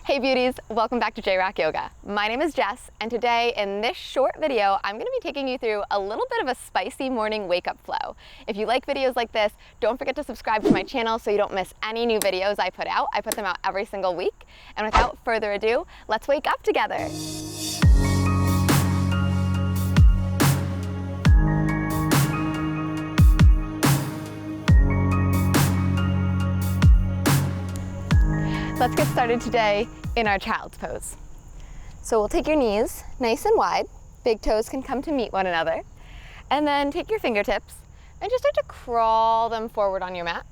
Hey beauties, welcome back to J-Rock Yoga. My name is Jess, and today in this short video, I'm going to be taking you through a little bit of a spicy morning wake-up flow. If you like videos like this, don't forget to subscribe to my channel so you don't miss any new videos I put out. I put them out every single week. And without further ado, let's wake up together. Let's get started today in our child's pose. So we'll take your knees nice and wide, big toes can come to meet one another, and then take your fingertips and just start to crawl them forward on your mat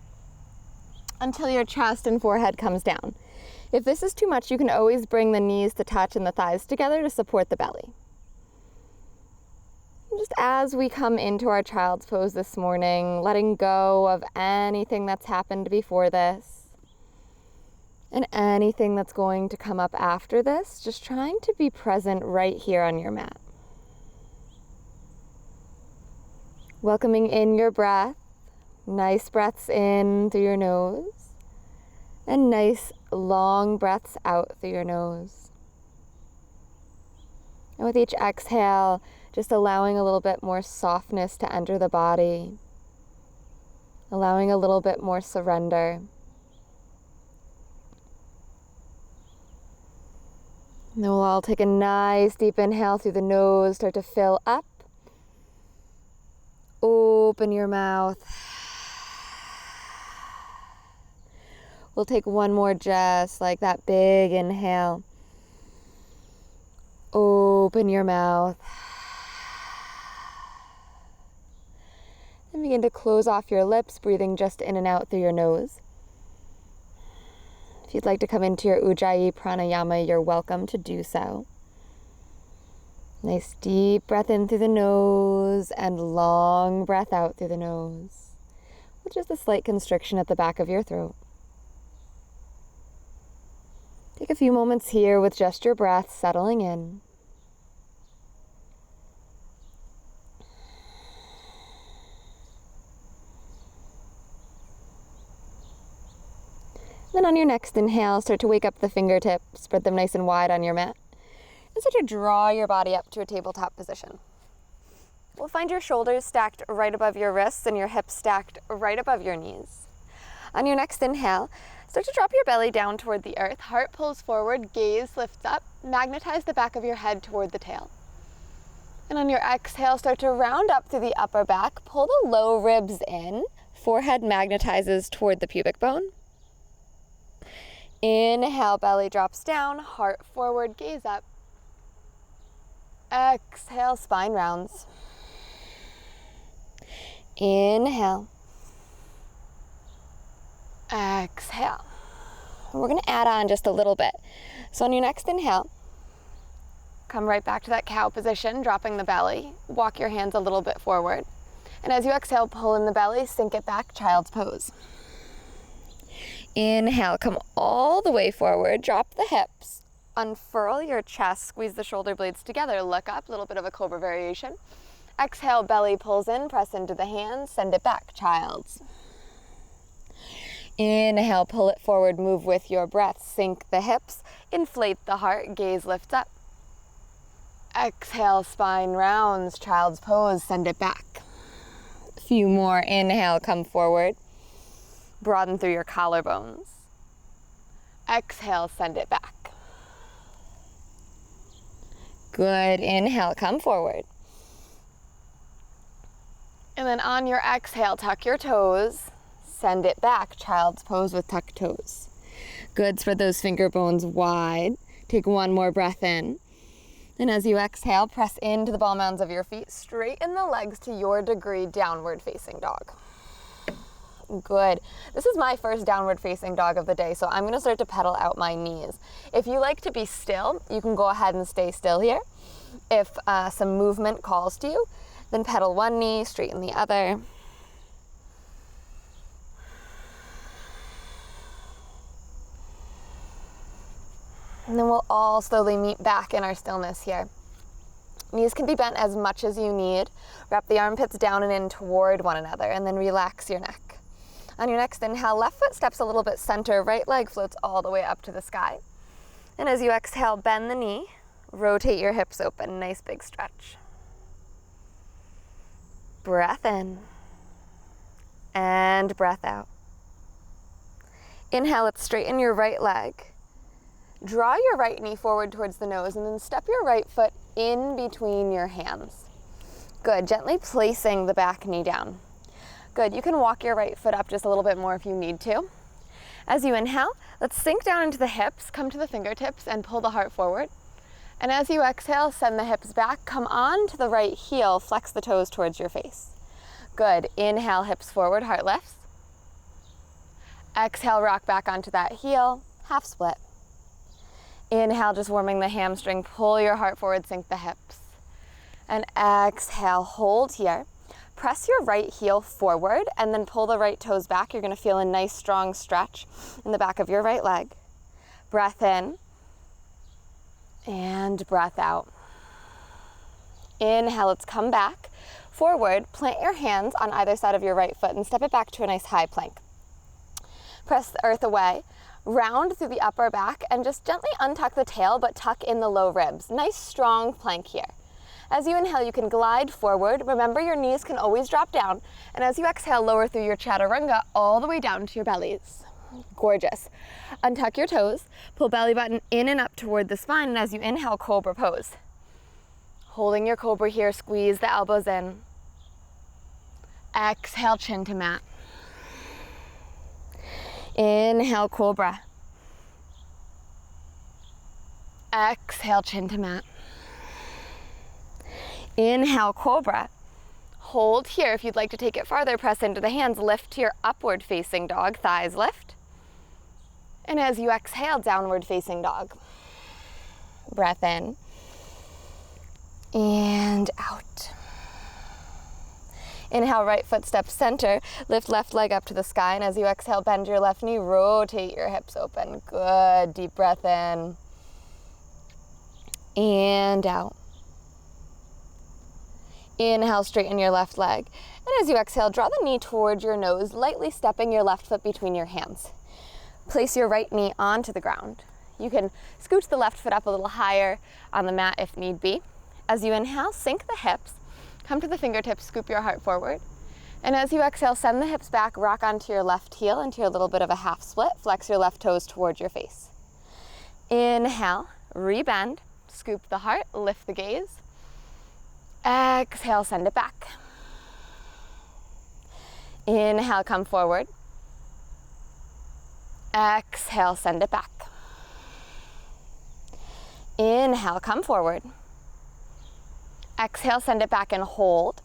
until your chest and forehead comes down. If this is too much, you can always bring the knees to touch and the thighs together to support the belly. And just as we come into our child's pose this morning, letting go of anything that's happened before this, and anything that's going to come up after this, just trying to be present right here on your mat. Welcoming in your breath, nice breaths in through your nose, and nice long breaths out through your nose. And with each exhale, just allowing a little bit more softness to enter the body, allowing a little bit more surrender. And then we'll all take a nice deep inhale through the nose, start to fill up. Open your mouth. We'll take one more just like that big inhale. Open your mouth. And begin to close off your lips, breathing just in and out through your nose. If you'd like to come into your Ujjayi Pranayama, you're welcome to do so. Nice deep breath in through the nose and long breath out through the nose, with just a slight constriction at the back of your throat. Take a few moments here with just your breath settling in. Then on your next inhale, start to wake up the fingertips, spread them nice and wide on your mat, and start to draw your body up to a tabletop position. We'll find your shoulders stacked right above your wrists and your hips stacked right above your knees. On your next inhale, start to drop your belly down toward the earth, heart pulls forward, gaze lifts up, magnetize the back of your head toward the tail. And on your exhale, start to round up through the upper back, pull the low ribs in, forehead magnetizes toward the pubic bone. Inhale, belly drops down, heart forward, gaze up. Exhale, spine rounds. Inhale. Exhale. We're going to add on just a little bit. So on your next inhale, come right back to that cow position, dropping the belly. Walk your hands a little bit forward. And as you exhale, pull in the belly, sink it back, child's pose. Inhale, come all the way forward, drop the hips, unfurl your chest, squeeze the shoulder blades together, look up, a little bit of a cobra variation. Exhale, belly pulls in, press into the hands, send it back, child's. Inhale, pull it forward, move with your breath, sink the hips, inflate the heart, gaze lifts up. Exhale, spine rounds, child's pose, send it back. A few more, inhale, come forward. Broaden through your collarbones. Exhale, send it back. Good. Inhale, come forward. And then on your exhale, tuck your toes. Send it back. Child's pose with tucked toes. Good. Spread those finger bones wide. Take one more breath in. And as you exhale, press into the ball mounds of your feet. Straighten the legs to your degree, downward facing dog. Good. This is my first downward facing dog of the day, so I'm going to start to pedal out my knees. If you like to be still, you can go ahead and stay still here. If some movement calls to you, then pedal one knee, straighten the other. And then we'll all slowly meet back in our stillness here. Knees can be bent as much as you need. Wrap the armpits down and in toward one another, and then relax your neck. On your next inhale, left foot steps a little bit center, right leg floats all the way up to the sky. And as you exhale, bend the knee, rotate your hips open, nice big stretch. Breath in and breath out. Inhale, let's straighten your right leg. Draw your right knee forward towards the nose and then step your right foot in between your hands. Good, gently placing the back knee down. Good, you can walk your right foot up just a little bit more if you need to. As you inhale, let's sink down into the hips, come to the fingertips and pull the heart forward. And as you exhale, send the hips back, come on to the right heel, flex the toes towards your face. Good, inhale, hips forward, heart lifts. Exhale, rock back onto that heel, half split. Inhale, just warming the hamstring, pull your heart forward, sink the hips. And exhale, hold here. Press your right heel forward and then pull the right toes back. You're gonna feel a nice strong stretch in the back of your right leg. Breath in and breath out. Inhale, let's come back forward, plant your hands on either side of your right foot and step it back to a nice high plank. Press the earth away, round through the upper back and just gently untuck the tail but tuck in the low ribs. Nice strong plank here. As you inhale, you can glide forward. Remember, your knees can always drop down. And as you exhale, lower through your chaturanga all the way down to your bellies. Gorgeous. Untuck your toes, pull belly button in and up toward the spine. And as you inhale, cobra pose. Holding your cobra here, squeeze the elbows in. Exhale, chin to mat. Inhale, cobra. Exhale, chin to mat. Inhale, cobra. Hold here. If you'd like to take it farther, press into the hands, lift to your upward facing dog, thighs lift. And as you exhale, downward facing dog. Breath in and out. Inhale, right foot step center, lift left leg up to the sky, and as you exhale, bend your left knee, rotate your hips open. Good, deep breath in and out. Inhale, straighten your left leg. And as you exhale, draw the knee toward your nose, lightly stepping your left foot between your hands. Place your right knee onto the ground. You can scooch the left foot up a little higher on the mat if need be. As you inhale, sink the hips, come to the fingertips, scoop your heart forward. And as you exhale, send the hips back, rock onto your left heel into a little bit of a half split. Flex your left toes towards your face. Inhale, rebend, scoop the heart, lift the gaze. Exhale, send it back. Inhale, come forward. Exhale, send it back. Inhale, come forward. Exhale, send it back and hold.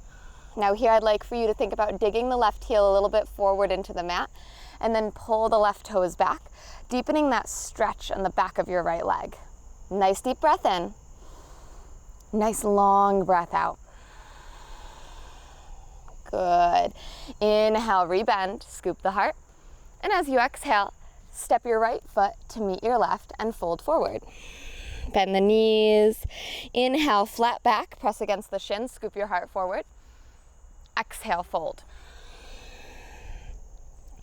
Now here I'd like for you to think about digging the left heel a little bit forward into the mat and then pull the left toes back, deepening that stretch on the back of your right leg. Nice deep breath in. Nice long breath out. Good. Inhale, rebend, scoop the heart. And as you exhale, step your right foot to meet your left and fold forward. Bend the knees. Inhale, flat back, press against the shins, scoop your heart forward. Exhale, fold.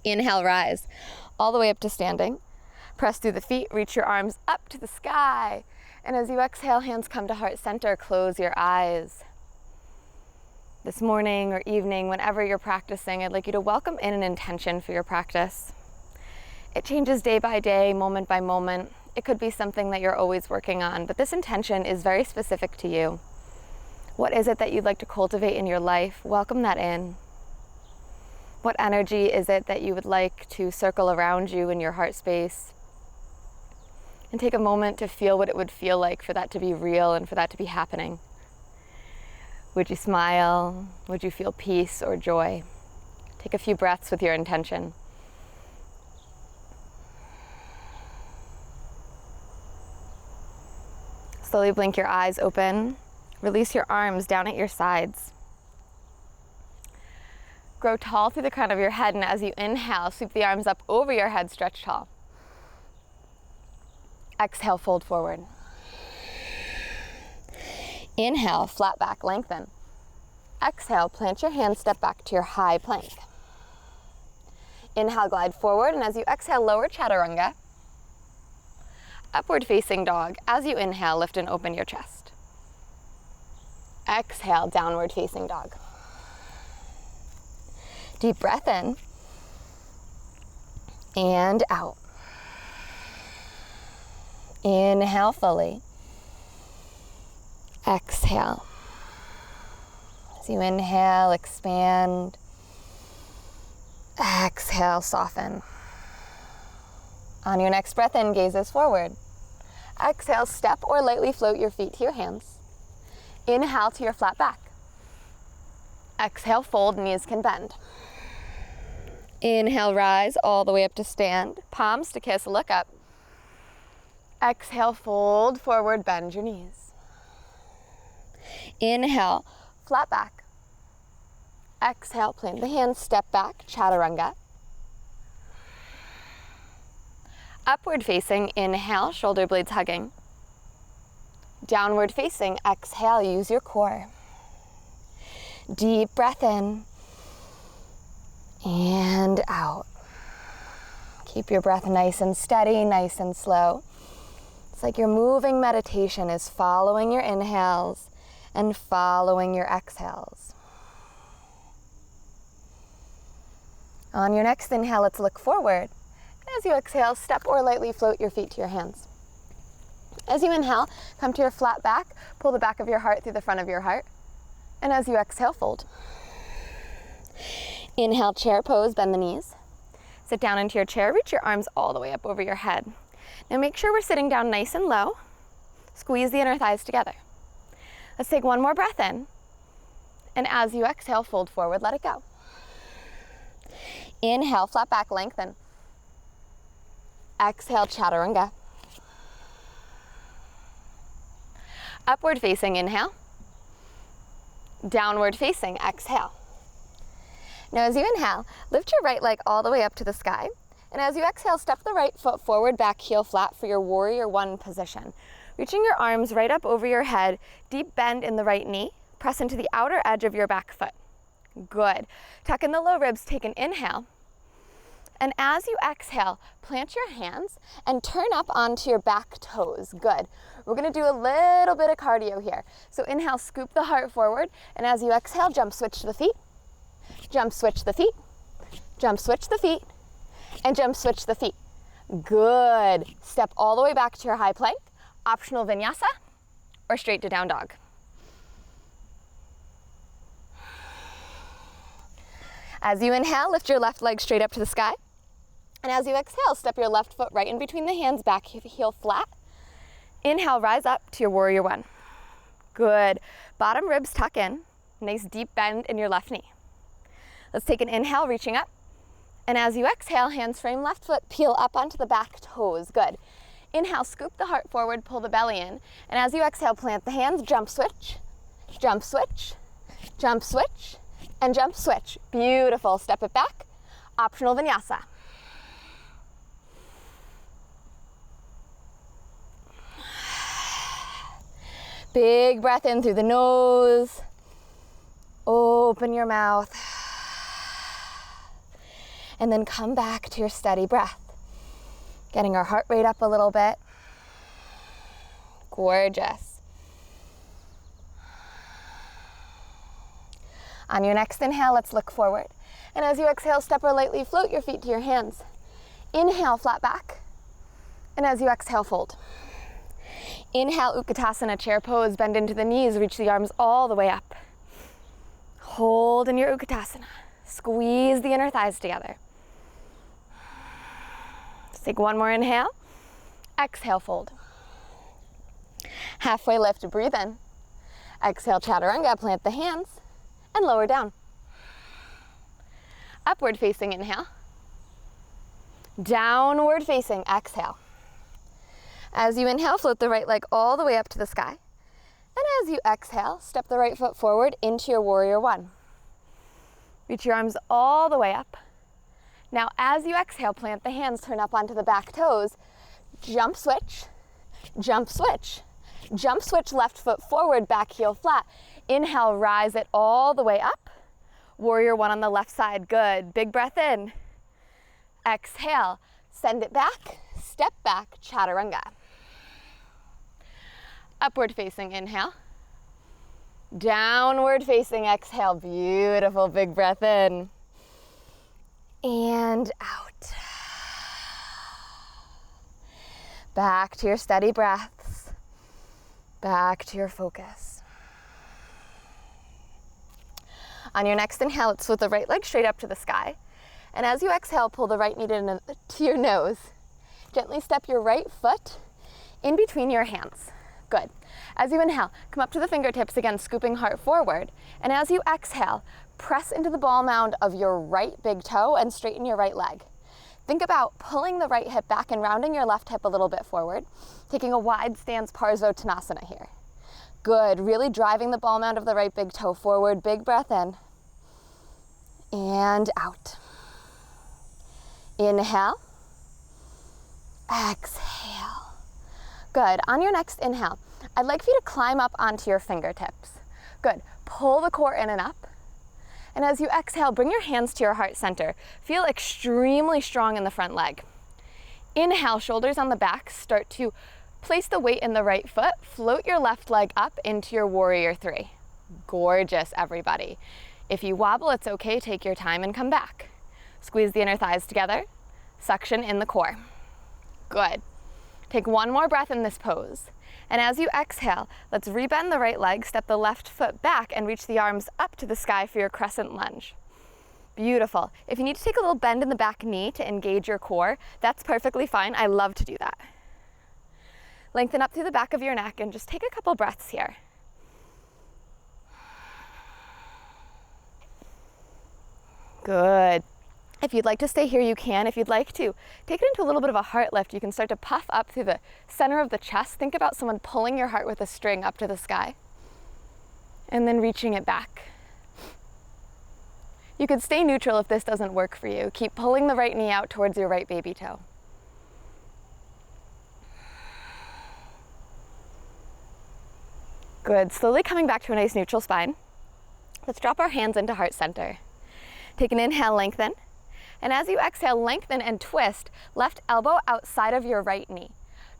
Inhale, rise all the way up to standing. Press through the feet, reach your arms up to the sky. And as you exhale, hands come to heart center, close your eyes. This morning or evening, whenever you're practicing, I'd like you to welcome in an intention for your practice. It changes day by day, moment by moment. It could be something that you're always working on, but this intention is very specific to you. What is it that you'd like to cultivate in your life? Welcome that in. What energy is it that you would like to circle around you in your heart space? And take a moment to feel what it would feel like for that to be real and for that to be happening. Would you smile? Would you feel peace or joy? Take a few breaths with your intention. Slowly blink your eyes open. Release your arms down at your sides. Grow tall through the crown of your head, and as you inhale, sweep the arms up over your head, stretch tall. Exhale, fold forward. Inhale, flat back, lengthen. Exhale, plant your hands, step back to your high plank. Inhale, glide forward, and as you exhale, lower chaturanga. Upward facing dog. As you inhale, lift and open your chest. Exhale, downward facing dog. Deep breath in and out. Inhale fully. Exhale. As you inhale, expand. Exhale, soften. On your next breath in, gazes forward. Exhale, step or lightly float your feet to your hands. Inhale to your flat back. Exhale, fold, knees can bend. Inhale, rise all the way up to stand. Palms to kiss, look up. Exhale, fold, forward, bend your knees. Inhale, flat back. Exhale, plant the hands, step back, chaturanga. Upward facing, inhale, shoulder blades hugging. Downward facing, exhale, use your core. Deep breath in and out. Keep your breath nice and steady, nice and slow. It's like your moving meditation is following your inhales and following your exhales. On your next inhale, let's look forward. As you exhale, step or lightly float your feet to your hands. As you inhale, come to your flat back, pull the back of your heart through the front of your heart. And as you exhale, fold. Inhale, chair pose, bend the knees. Sit down into your chair, reach your arms all the way up over your head. Now make sure we're sitting down nice and low. Squeeze the inner thighs together. Let's take one more breath in. And as you exhale, fold forward, let it go. Inhale, flat back, lengthen. Exhale, chaturanga. Upward facing, inhale. Downward facing, exhale. Now as you inhale, lift your right leg all the way up to the sky. And as you exhale, step the right foot forward, back heel flat for your warrior one position. Reaching your arms right up over your head, deep bend in the right knee. Press into the outer edge of your back foot. Good. Tuck in the low ribs, take an inhale. And as you exhale, plant your hands and turn up onto your back toes. Good. We're gonna do a little bit of cardio here. So inhale, scoop the heart forward. And as you exhale, jump switch the feet. Jump switch the feet. Jump switch the feet. And jump switch the feet. Good. Step all the way back to your high plank, optional vinyasa, or straight to down dog. As you inhale, lift your left leg straight up to the sky. And as you exhale, step your left foot right in between the hands, back heel flat. Inhale, rise up to your warrior one. Good. Bottom ribs tuck in. Nice deep bend in your left knee. Let's take an inhale, reaching up. And as you exhale, hands frame left foot, peel up onto the back toes. Good. Inhale, scoop the heart forward, pull the belly in. And as you exhale, plant the hands, jump switch, jump switch, jump switch, and jump switch. Beautiful. Step it back. Optional vinyasa. Big breath in through the nose. Open your mouth. And then come back to your steady breath. Getting our heart rate up a little bit. Gorgeous. On your next inhale, let's look forward. And as you exhale, step or lightly float your feet to your hands. Inhale, flat back. And as you exhale, fold. Inhale, Utkatasana, chair pose, bend into the knees, reach the arms all the way up. Hold in your Utkatasana. Squeeze the inner thighs together. Let's take one more inhale. Exhale, fold. Halfway lift, breathe in. Exhale, chaturanga, plant the hands, and lower down. Upward facing, inhale. Downward facing, exhale. As you inhale, float the right leg all the way up to the sky. And as you exhale, step the right foot forward into your warrior one. Reach your arms all the way up. Now, as you exhale, plant the hands, turn up onto the back toes. Jump switch, jump switch, jump switch, left foot forward, back heel flat. Inhale, rise it all the way up. Warrior one on the left side, good. Big breath in. Exhale, send it back, step back, chaturanga. Upward facing inhale. Downward facing exhale. Beautiful, big breath in. And out. Back to your steady breaths. Back to your focus. On your next inhale, let's float the right leg straight up to the sky. And as you exhale, pull the right knee to your nose. Gently step your right foot in between your hands. Good. As you inhale, come up to the fingertips again, scooping heart forward. And as you exhale, press into the ball mound of your right big toe and straighten your right leg. Think about pulling the right hip back and rounding your left hip a little bit forward, taking a wide stance Parsvottanasana here. Good. Really driving the ball mound of the right big toe forward. Big breath in. And out. Inhale. Exhale. Good. On your next inhale, I'd like for you to climb up onto your fingertips. Good. Pull the core in and up. And as you exhale, bring your hands to your heart center. Feel extremely strong in the front leg. Inhale, shoulders on the back. Start to place the weight in the right foot. Float your left leg up into your warrior three. Gorgeous, everybody. If you wobble, it's okay. Take your time and come back. Squeeze the inner thighs together. Suction in the core. Good. Take one more breath in this pose. And as you exhale, let's rebend the right leg, step the left foot back, and reach the arms up to the sky for your crescent lunge. Beautiful. If you need to take a little bend in the back knee to engage your core, that's perfectly fine. I love to do that. Lengthen up through the back of your neck and just take a couple breaths here. Good. If you'd like to stay here, you can. If you'd like to, take it into a little bit of a heart lift. You can start to puff up through the center of the chest. Think about someone pulling your heart with a string up to the sky. And then reaching it back. You could stay neutral if this doesn't work for you. Keep pulling the right knee out towards your right baby toe. Good. Slowly coming back to a nice neutral spine. Let's drop our hands into heart center. Take an inhale, lengthen. And as you exhale, lengthen and twist, left elbow outside of your right knee.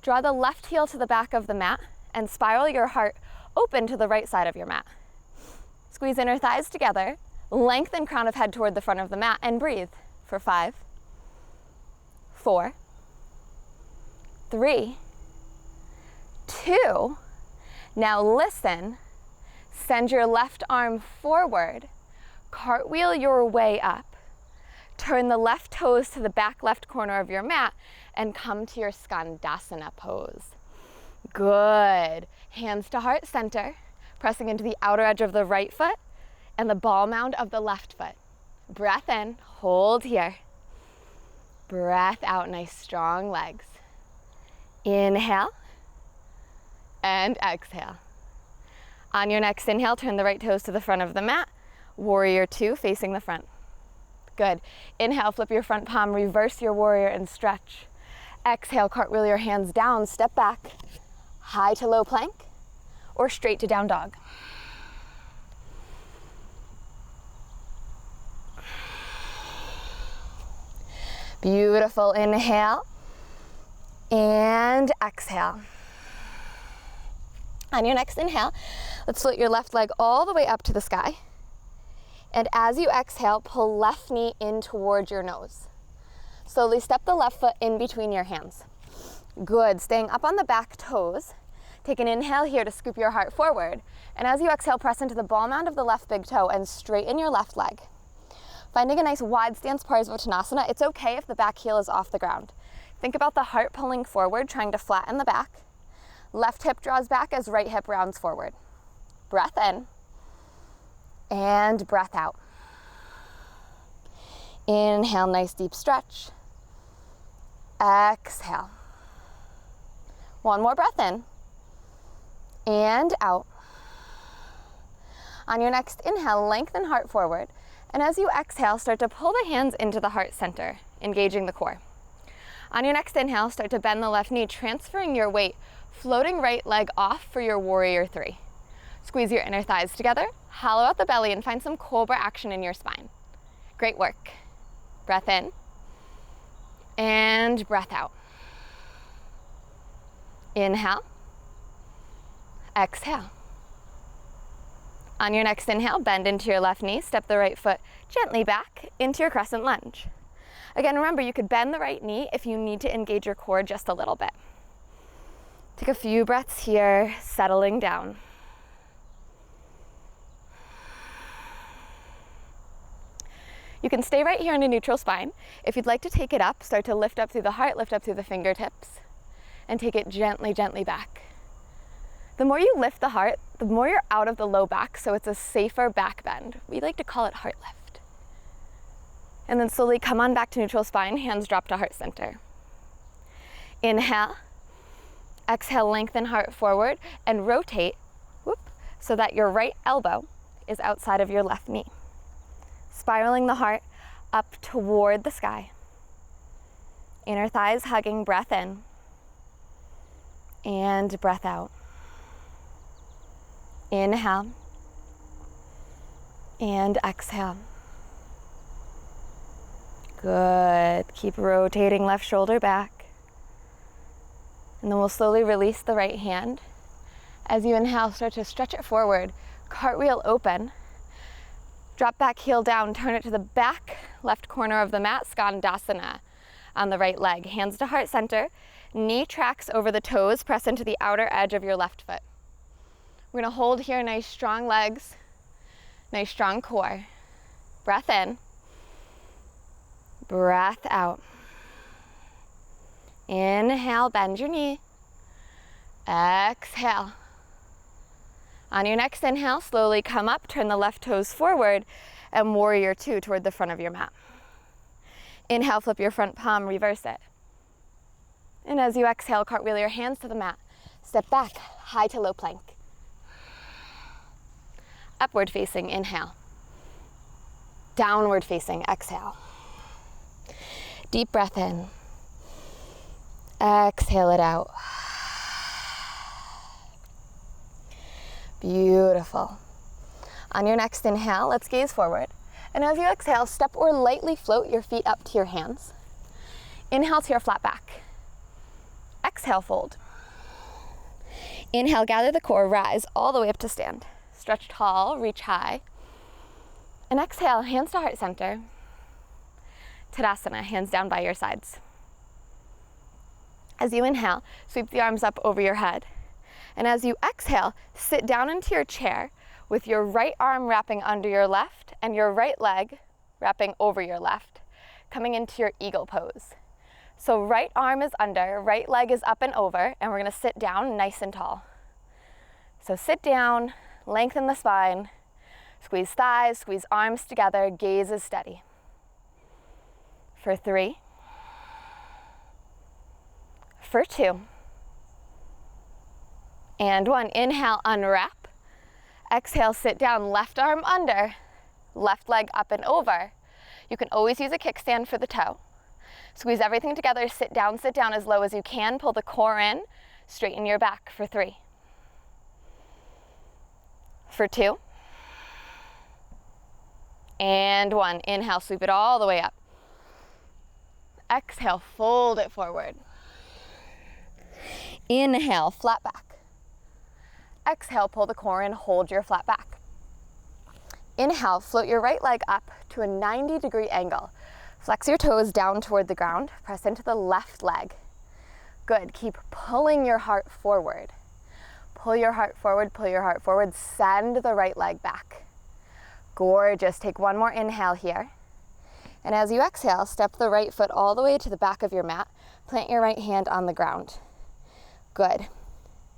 Draw the left heel to the back of the mat and spiral your heart open to the right side of your mat. Squeeze inner thighs together, lengthen crown of head toward the front of the mat, and breathe for 5, 4, 3, 2. Now listen, send your left arm forward, cartwheel your way up. Turn the left toes to the back left corner of your mat and come to your Skandasana pose. Good. Hands to heart center, pressing into the outer edge of the right foot and the ball mound of the left foot. Breath in, hold here. Breath out, nice strong legs. Inhale and exhale. On your next inhale, turn the right toes to the front of the mat. Warrior two, facing the front. Good. Inhale, flip your front palm, reverse your warrior and stretch. Exhale, cartwheel your hands down, step back, high to low plank, or straight to down dog. Beautiful. Inhale and exhale. On your next inhale, let's float your left leg all the way up to the sky. And as you exhale, pull left knee in towards your nose. Slowly step the left foot in between your hands. Good. Staying up on the back toes. Take an inhale here to scoop your heart forward. And as you exhale, press into the ball mound of the left big toe and straighten your left leg. Finding a nice wide stance Parsvottanasana. It's okay if the back heel is off the ground. Think about the heart pulling forward, trying to flatten the back. Left hip draws back as right hip rounds forward. Breath in. And breath out. Inhale, nice deep stretch. Exhale. One more breath in. And out. On your next inhale, lengthen heart forward. And as you exhale, start to pull the hands into the heart center, engaging the core. On your next inhale, start to bend the left knee, transferring your weight, floating right leg off for your warrior three. Squeeze your inner thighs together, hollow out the belly, and find some cobra action in your spine. Great work. Breath in and breath out. Inhale Exhale. On your next inhale, bend into your left knee, step the right foot gently back into your crescent lunge. Again, remember, you could bend the right knee if you need to engage your core just a little bit. Take a few breaths here, settling down. You can stay right here in a neutral spine. If you'd like to take it up, start to lift up through the heart, lift up through the fingertips, and take it gently, gently back. The more you lift the heart, the more you're out of the low back, so it's a safer back bend. We like to call it heart lift. And then slowly come on back to neutral spine, hands drop to heart center. Inhale. Exhale, lengthen heart forward and rotate, so that your right elbow is outside of your left knee. Spiraling the heart up toward the sky. Inner thighs hugging, breath in. And breath out. Inhale. And exhale. Good. Keep rotating left shoulder back. And then we'll slowly release the right hand. As you inhale, start to stretch it forward. Cartwheel open. Drop back, heel down, turn it to the back left corner of the mat, Skandasana on the right leg. Hands to heart center, knee tracks over the toes, press into the outer edge of your left foot. We're gonna hold here, nice strong legs, nice strong core. Breath in, breath out. Inhale, bend your knee. Exhale. On your next inhale, slowly come up, turn the left toes forward, and warrior two toward the front of your mat. Inhale, flip your front palm, reverse it. And as you exhale, cartwheel your hands to the mat. Step back, high to low plank. Upward facing, inhale. Downward facing, exhale. Deep breath in. Exhale it out. Beautiful. On your next inhale, let's gaze forward. And as you exhale, step or lightly float your feet up to your hands. Inhale to your flat back. Exhale, fold. Inhale, gather the core, rise all the way up to stand. Stretch tall, reach high. And exhale, hands to heart center. Tadasana, hands down by your sides. As you inhale, sweep the arms up over your head. And as you exhale, sit down into your chair with your right arm wrapping under your left and your right leg wrapping over your left, coming into your eagle pose. So right arm is under, right leg is up and over, and we're gonna sit down nice and tall. So sit down, lengthen the spine, squeeze thighs, squeeze arms together, gaze is steady. For 3, for 2, and 1. Inhale, unwrap. Exhale, sit down, left arm under, left leg up and over. You can always use a kickstand for the toe. Squeeze everything together, sit down as low as you can, pull the core in, straighten your back for 3. For 2. And 1. Inhale, sweep it all the way up. Exhale, fold it forward. Inhale, flat back. Exhale, pull the core in, hold your flat back. Inhale, float your right leg up to a 90-degree angle. Flex your toes down toward the ground, press into the left leg. Good, keep pulling your heart forward. Pull your heart forward, pull your heart forward, send the right leg back. Gorgeous, take one more inhale here. And as you exhale, step the right foot all the way to the back of your mat, plant your right hand on the ground. Good.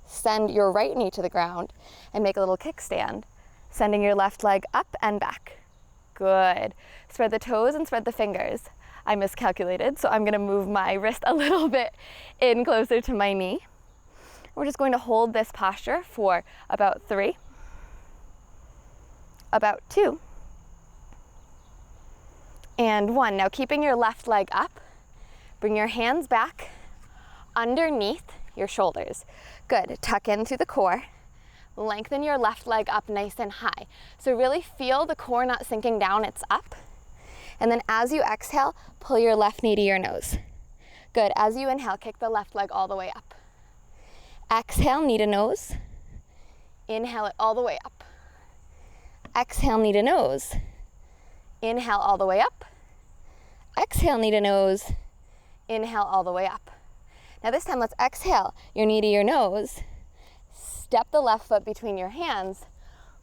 Send your right knee to the ground and make a little kickstand, sending your left leg up and back. Good. Spread the toes and spread the fingers. I miscalculated, so I'm gonna move my wrist a little bit in closer to my knee. We're just going to hold this posture for about 3, about 2, and 1. Now keeping your left leg up, bring your hands back underneath your shoulders. Good, tuck in through the core. Lengthen your left leg up nice and high. So really feel the core not sinking down, it's up. And then as you exhale, pull your left knee to your nose. Good, as you inhale, kick the left leg all the way up. Exhale, knee to nose. Inhale it all the way up. Exhale, knee to nose. Inhale all the way up. Exhale, knee to nose. Inhale all the way up. Now this time let's exhale your knee to your nose. Step the left foot between your hands.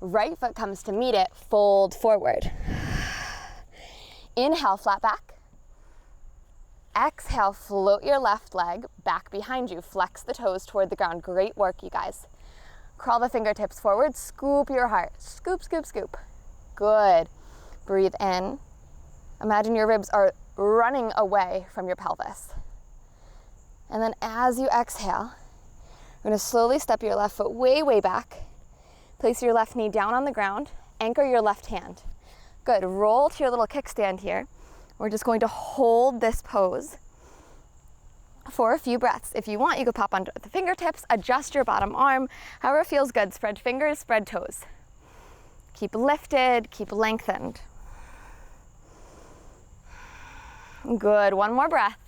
Right foot comes to meet it. Fold forward. Inhale, flat back. Exhale, float your left leg back behind you. Flex the toes toward the ground. Great work, you guys. Crawl the fingertips forward. Scoop your heart. Scoop, scoop, scoop. Good. Breathe in. Imagine your ribs are running away from your pelvis. And then as you exhale, you're going to slowly step your left foot way, way back. Place your left knee down on the ground. Anchor your left hand. Good. Roll to your little kickstand here. We're just going to hold this pose for a few breaths. If you want, you could pop under the fingertips, adjust your bottom arm, however feels good. Spread fingers, spread toes. Keep lifted, keep lengthened. Good. One more breath.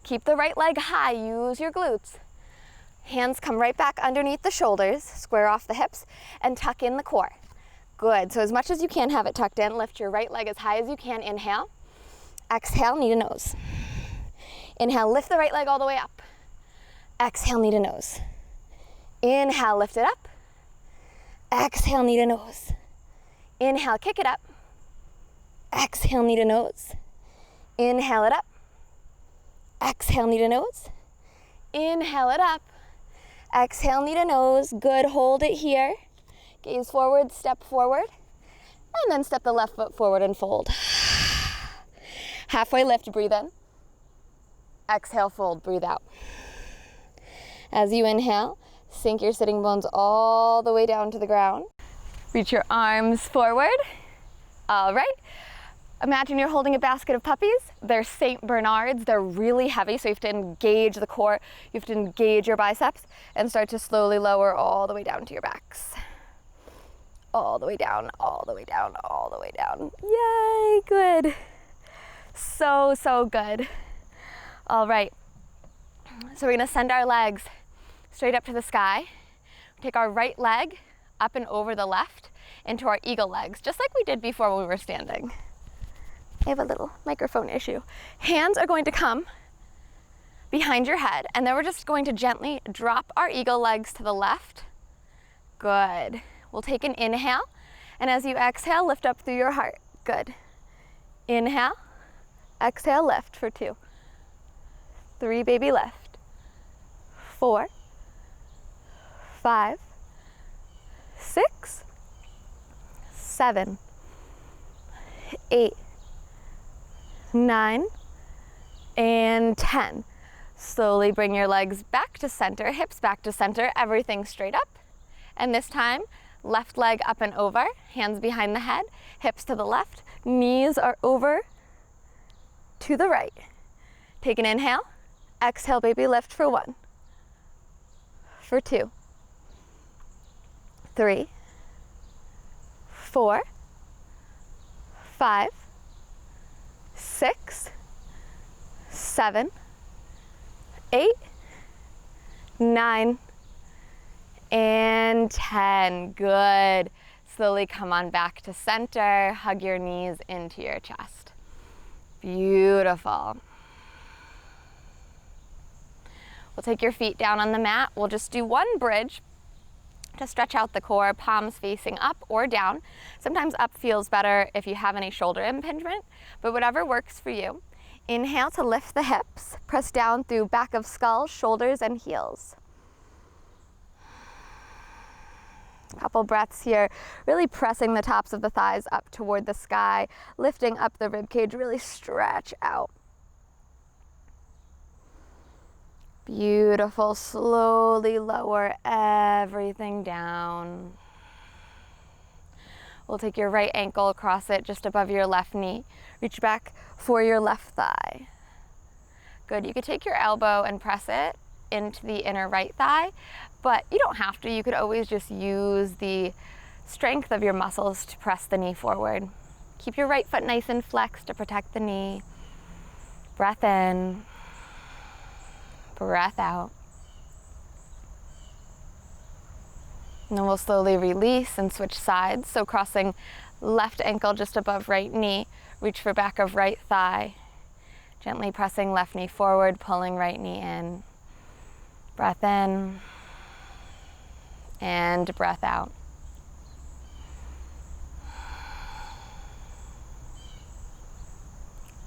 Keep the right leg high. Use your glutes. Hands come right back underneath the shoulders, square off the hips, and tuck in the core. Good. So as much as you can, have it tucked in. Lift your right leg as high as you can. Inhale. Exhale, knee to nose. Inhale, lift the right leg all the way up. Exhale, knee to nose. Inhale, lift it up. Exhale, knee to nose. Inhale, kick it up. Exhale, knee to nose. Inhale it up. Exhale, knee to nose. Inhale it up. Exhale, knee to nose. Good. Hold it here. Gaze forward, step forward. And then step the left foot forward and fold. Halfway lift, breathe in. Exhale, fold, breathe out. As you inhale, sink your sitting bones all the way down to the ground. Reach your arms forward. All right. Imagine you're holding a basket of puppies. They're St. Bernards. They're really heavy, so you have to engage the core. You have to engage your biceps and start to slowly lower all the way down to your backs. All the way down, all the way down, all the way down. Yay, good. So, so good. All right. So we're gonna send our legs straight up to the sky. Take our right leg up and over the left into our eagle legs, just like we did before when we were standing. I have a little microphone issue. Hands are going to come behind your head, and then we're just going to gently drop our eagle legs to the left. Good. We'll take an inhale, and as you exhale, lift up through your heart. Good. Inhale, exhale, lift for 2. 3, baby, lift. 4, 5, 6, 7, 8, 9, and 10. Slowly bring your legs back to center, hips back to center, everything straight up. And this time, left leg up and over, hands behind the head, hips to the left, knees are over to the right. Take an inhale, exhale, baby, lift for 1, for 2, 3, 4, 5, 6, 7, 8, 9, and 10. Good. Slowly come on back to center. Hug your knees into your chest. Beautiful. We'll take your feet down on the mat. We'll just do one bridge to stretch out the core, palms facing up or down. Sometimes up feels better if you have any shoulder impingement, but whatever works for you. Inhale to lift the hips. Press down through back of skull, shoulders, and heels. Couple breaths here, really pressing the tops of the thighs up toward the sky, lifting up the rib cage, really stretch out. Beautiful. Slowly lower everything down. We'll take your right ankle, cross it just above your left knee. Reach back for your left thigh. Good. You could take your elbow and press it into the inner right thigh, but you don't have to. You could always just use the strength of your muscles to press the knee forward. Keep your right foot nice and flexed to protect the knee. Breath in. Breath out. And then we'll slowly release and switch sides. So crossing left ankle just above right knee, reach for back of right thigh. Gently pressing left knee forward, pulling right knee in. Breath in and breath out.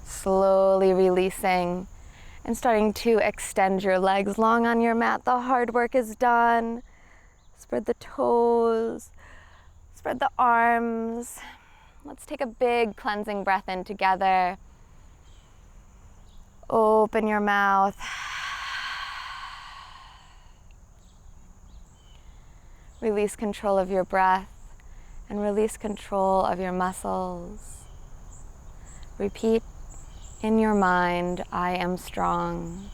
Slowly releasing and starting to extend your legs long on your mat. The hard work is done. Spread the toes, spread the arms. Let's take a big cleansing breath in together. Open your mouth. Release control of your breath and release control of your muscles. Repeat in your mind, I am strong.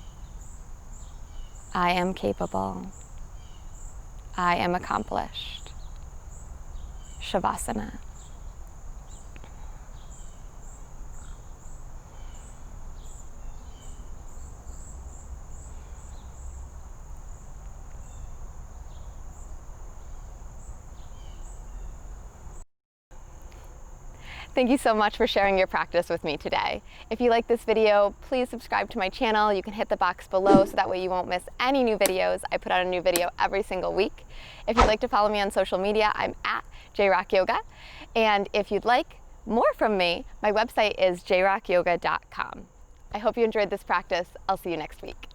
I am capable. I am accomplished. Shavasana. Thank you so much for sharing your practice with me today. If you like this video, please subscribe to my channel. You can hit the box below so that way you won't miss any new videos. I put out a new video every single week. If you'd like to follow me on social media, I'm at jrockyoga. And if you'd like more from me, my website is jrockyoga.com. I hope you enjoyed this practice. I'll see you next week.